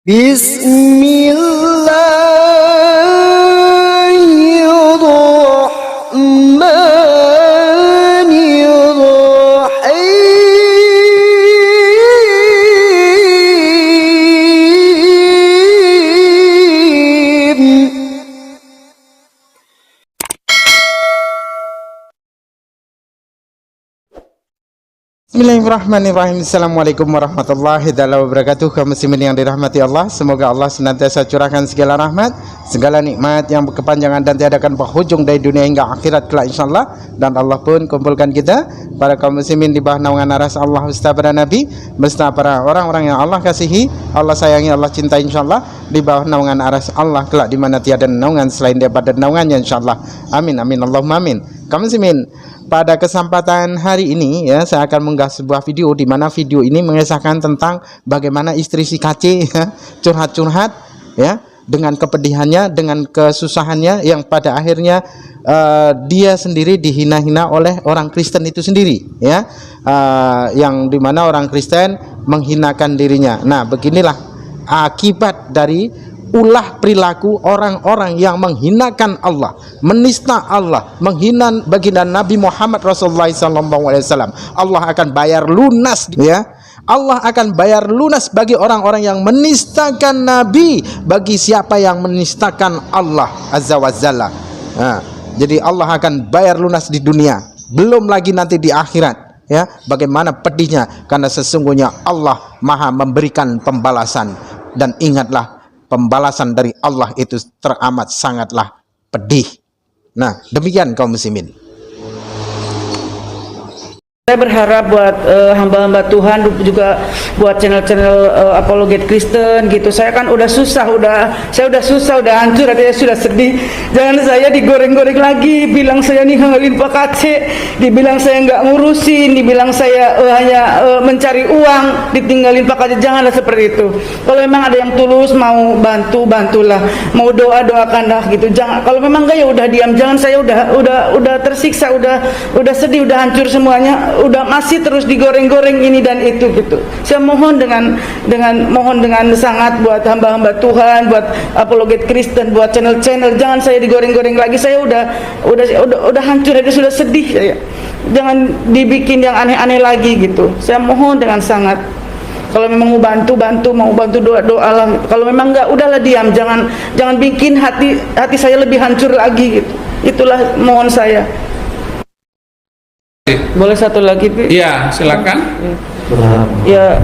Bismillahirrahmanirrahim. Bismillahirrahmanirrahim. Assalamualaikum warahmatullahi wabarakatuh. Kaum muslimin yang dirahmati Allah, semoga Allah senantiasa curahkan segala rahmat, segala nikmat yang berkepanjangan dan tiada akan berhujung dari dunia hingga akhirat kelak insyaallah. Dan Allah pun kumpulkan kita para kaum muslimin di bawah naungan aras Allah beserta para nabi, beserta para orang-orang yang Allah kasihi, Allah sayangi, Allah cintai insyaallah, di bawah naungan aras Allah kelak di mana tiada naungan selain daripada naungannya insyaallah. Amin amin Allahumma amin. Kaum muslimin, pada kesempatan hari ini ya, saya akan mengunggah sebuah video di mana video ini mengisahkan tentang bagaimana istri si KC ya, curhat-curhat ya, dengan kepedihannya, dengan kesusahannya yang pada akhirnya dia sendiri dihina-hina oleh orang Kristen itu sendiri ya, yang dimana orang Kristen menghinakan dirinya. Nah, beginilah akibat dari ulah perilaku orang-orang yang menghinakan Allah, menista Allah, menghina baginda Nabi Muhammad Rasulullah SAW. Allah akan bayar lunas ya. Allah akan bayar lunas bagi orang-orang yang menistakan Nabi, bagi siapa yang menistakan Allah Azza wa Jalla. Nah, jadi Allah akan bayar lunas di dunia, belum lagi nanti di akhirat ya. Bagaimana pedihnya, karena sesungguhnya Allah Maha memberikan pembalasan. Dan ingatlah, pembalasan dari Allah itu teramat sangatlah pedih. Nah, demikian kaum muslimin. Saya berharap buat hamba-hamba Tuhan, juga buat channel-channel apologet Kristen gitu. Saya kan udah susah, saya udah susah, udah hancur, artinya sudah sedih. Jangan saya digoreng-goreng lagi, bilang saya ninggalin Pak Kace, dibilang saya nggak ngurusin, dibilang saya hanya mencari uang, ditinggalin Pak Kace. Janganlah seperti itu. Kalau memang ada yang tulus mau bantu, bantulah. Mau doa, doakanlah gitu. Jangan, kalau memang enggak ya udah diam. Jangan, saya udah tersiksa, udah sedih, udah hancur semuanya. Udah masih terus digoreng-goreng ini dan itu gitu. Saya mohon dengan sangat buat hamba-hamba Tuhan, buat apologet Kristen, buat channel-channel, jangan saya digoreng-goreng lagi. Saya udah hancur, itu sudah sedih ya. Jangan dibikin yang aneh-aneh lagi gitu. Saya mohon dengan sangat. Kalau memang mau bantu, mau bantu doa-doalah. Kalau memang enggak, udahlah diam. Jangan bikin hati saya lebih hancur lagi gitu. Itulah mohon saya. Boleh satu lagi, Pi? Iya, silakan. Ya,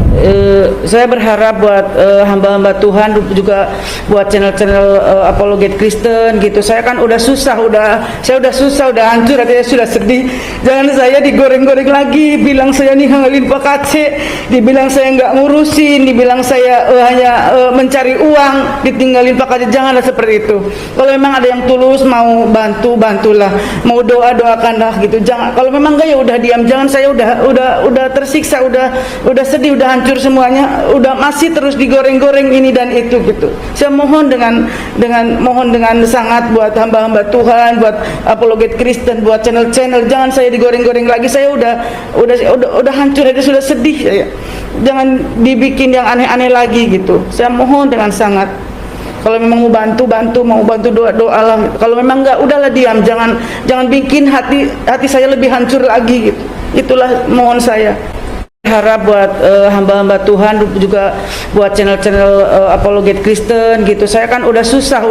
saya berharap buat hamba-hamba Tuhan, juga buat channel-channel apologet Kristen gitu. Saya kan udah susah, saya udah susah, udah hancur, artinya sudah sedih. Jangan saya digoreng-goreng lagi, bilang saya ninggalin Pak Kace, dibilang saya nggak ngurusin, dibilang saya hanya mencari uang, ditinggalin Pak Kace. Janganlah seperti itu. Kalau memang ada yang tulus mau bantu, bantulah. Mau doa, doakanlah gitu. Jangan, kalau memang enggak ya udah diam. Jangan, saya udah tersiksa, udah sedih, udah hancur semuanya. Udah masih terus digoreng-goreng ini dan itu gitu. Saya mohon dengan sangat buat hamba-hamba Tuhan, buat apologet Kristen, buat channel-channel, jangan saya digoreng-goreng lagi. Saya udah hancur, itu sudah sedih ya. Jangan dibikin yang aneh-aneh lagi gitu. Saya mohon dengan sangat. Kalau memang mau bantu, mau bantu doalah. Kalau memang enggak, udahlah diam. Jangan bikin hati saya lebih hancur lagi gitu. Itulah mohon saya. Harap buat hamba-hamba Tuhan, juga buat channel-channel apologet Kristen gitu. Saya kan udah susah,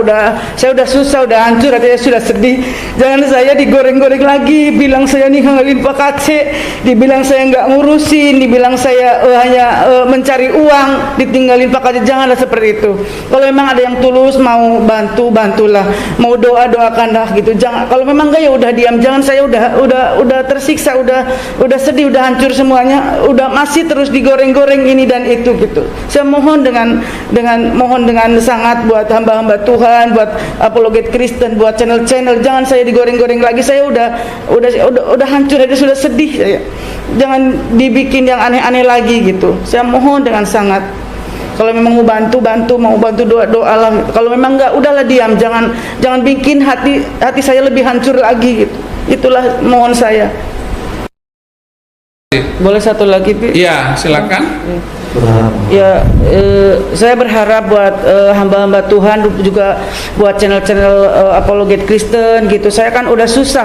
saya udah susah, udah hancur, artinya sudah sedih. Jangan saya digoreng-goreng lagi, bilang saya ninggalin Pak Kace, dibilang saya nggak ngurusin, dibilang saya hanya mencari uang, ditinggalin Pak Kace. Janganlah seperti itu. Kalau memang ada yang tulus mau bantu, bantulah. Mau doa, doakanlah gitu. Jangan, kalau memang enggak ya udah diam. Jangan, saya udah tersiksa, udah sedih, udah hancur semuanya. Udah masih terus digoreng-goreng ini dan itu gitu. Saya mohon dengan sangat buat hamba-hamba Tuhan, buat apologet Kristen, buat channel-channel, jangan saya digoreng-goreng lagi. Saya udah hancur, itu sudah sedih ya. Jangan dibikin yang aneh-aneh lagi gitu. Saya mohon dengan sangat. Kalau memang mau bantu, mau bantu doalah. Kalau memang enggak, udahlah diam. Jangan bikin hati saya lebih hancur lagi gitu. Itulah mohon saya. Boleh satu lagi, Pi? Iya, silakan. Ya, saya berharap buat hamba-hamba Tuhan juga buat channel-channel apologet Kristen gitu. Saya kan udah susah,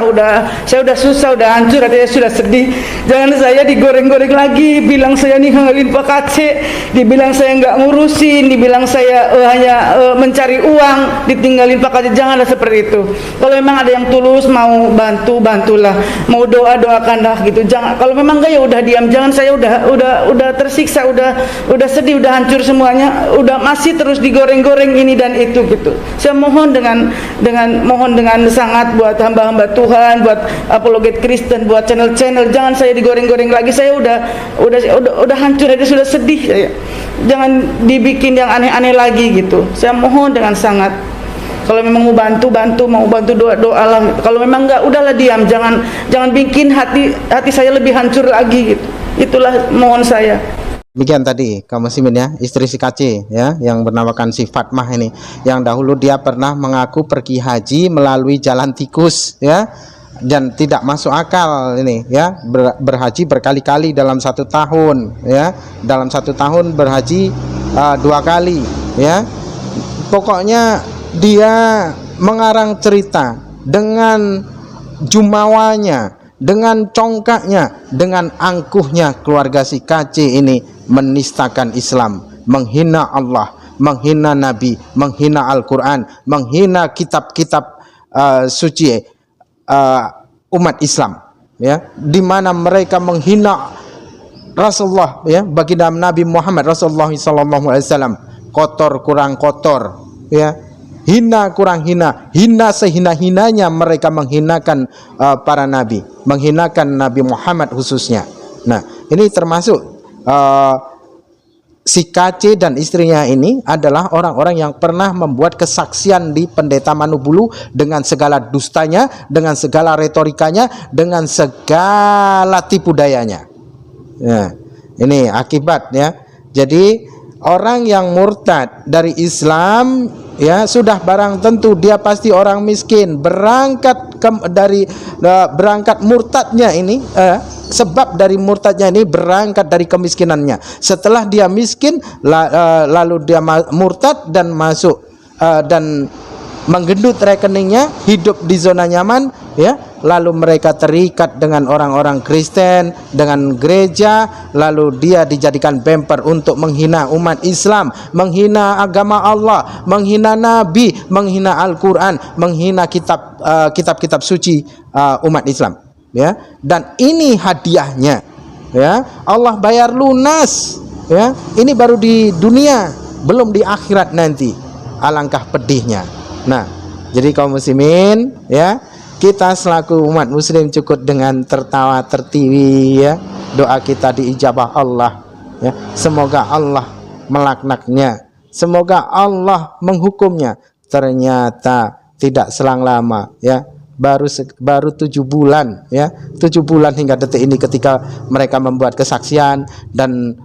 saya udah susah, udah hancur, artinya sudah sedih. Jangan saya digoreng-goreng lagi, bilang saya ninggalin Pak Kacek, dibilang saya nggak ngurusin, dibilang saya hanya mencari uang, ditinggalin Pak Kacek. Janganlah seperti itu. Kalau memang ada yang tulus mau bantu, bantulah. Mau doa, doakanlah gitu. Jangan, kalau memang enggak ya udah diam. Jangan, saya udah tersiksa, udah sedih, udah hancur semuanya, udah masih terus digoreng-goreng ini dan itu gitu. Saya mohon dengan sangat buat hamba-hamba Tuhan, buat apologet Kristen, buat channel-channel, jangan saya digoreng-goreng lagi. Saya udah hancur, aja sudah sedih saya. Jangan dibikin yang aneh-aneh lagi gitu. Saya mohon dengan sangat. Kalau memang mau bantu, mau bantu doalah. Kalau memang enggak, udahlah diam. Jangan bikin hati saya lebih hancur lagi gitu. Itulah mohon saya. Demikian tadi kaum muslimin ya, istri si Kace ya, yang bernamakan si Fatmah ini, yang dahulu dia pernah mengaku pergi haji melalui jalan tikus ya, dan tidak masuk akal ini ya, berhaji berkali-kali dalam 1 tahun ya, dalam 1 tahun berhaji 2 kali ya. Pokoknya dia mengarang cerita dengan jumawanya, dengan congkaknya, dengan angkuhnya keluarga si Kace ini menistakan Islam, menghina Allah, menghina Nabi, menghina Al-Quran, menghina kitab-kitab suci umat Islam ya, di mana mereka menghina Rasulullah ya, baginda Nabi Muhammad Rasulullah SAW, kotor kurang kotor ya, hina kurang hina, hina sehina-hinanya mereka menghinakan para nabi, menghinakan Nabi Muhammad khususnya. Nah, ini termasuk si Kace dan istrinya ini adalah orang-orang yang pernah membuat kesaksian di Pendeta Manubulu dengan segala dustanya, dengan segala retorikanya, dengan segala tipu dayanya. Ya, ini akibat ya. Jadi orang yang murtad dari Islam ya, sudah barang tentu dia pasti orang miskin. Berangkat murtadnya ini sebab dari murtadnya ini berangkat dari kemiskinannya. Setelah dia miskin lalu dia murtad dan masuk dan menggendut rekeningnya, hidup di zona nyaman ya, lalu mereka terikat dengan orang-orang Kristen, dengan gereja, lalu dia dijadikan bemper untuk menghina umat Islam, menghina agama Allah, menghina Nabi, menghina Al-Quran, menghina kitab-kitab suci umat Islam ya. Dan ini hadiahnya ya, Allah bayar lunas ya, ini baru di dunia, belum di akhirat nanti. Alangkah pedihnya. Nah, jadi kaum muslimin ya, kita selaku umat muslim cukup dengan tertawa tertiwi ya, doa kita diijabah Allah ya. Semoga Allah melaknatnya, semoga Allah menghukumnya. Ternyata tidak selang lama ya, baru 7 bulan ya, 7 bulan hingga detik ini ketika mereka membuat kesaksian. Dan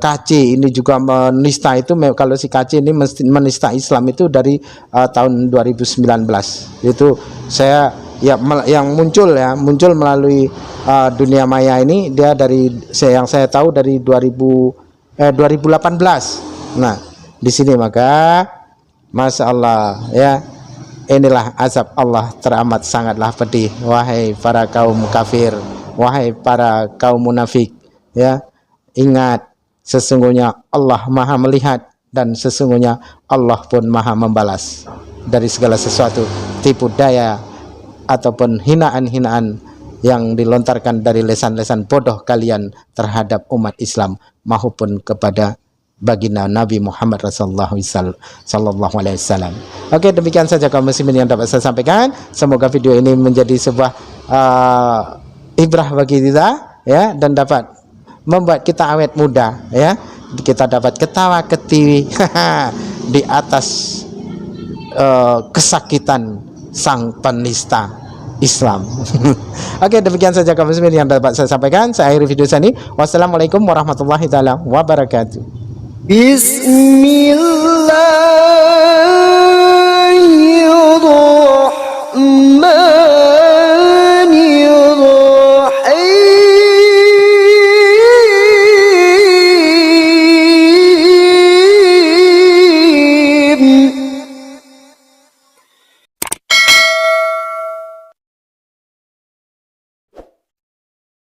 Kace ini juga menista itu, kalau si Kace ini menista Islam itu dari tahun 2019 itu saya ya, yang muncul melalui dunia maya ini, dia dari yang saya tahu dari 2018. Nah, di sini maka Masya Allah ya, inilah azab Allah teramat sangatlah pedih. Wahai para kaum kafir, wahai para kaum munafik ya, ingat, sesungguhnya Allah maha melihat, dan sesungguhnya Allah pun maha membalas dari segala sesuatu tipu daya ataupun hinaan-hinaan yang dilontarkan dari lesan-lesan bodoh kalian terhadap umat Islam maupun kepada baginda Nabi Muhammad Rasulullah sallallahu alaihi wasallam. Oke, demikian saja kaum muslimin yang dapat saya sampaikan. Semoga video ini menjadi sebuah ibrah bagi kita ya, dan dapat membuat kita awet muda ya, kita dapat ketawa ketiwi di atas kesakitan sang penista Islam. Oke, demikian saja kaum muslimin yang dapat saya sampaikan. Saya akhiri video ini. Wassalamualaikum warahmatullahi taala wabarakatuh. Bismillah.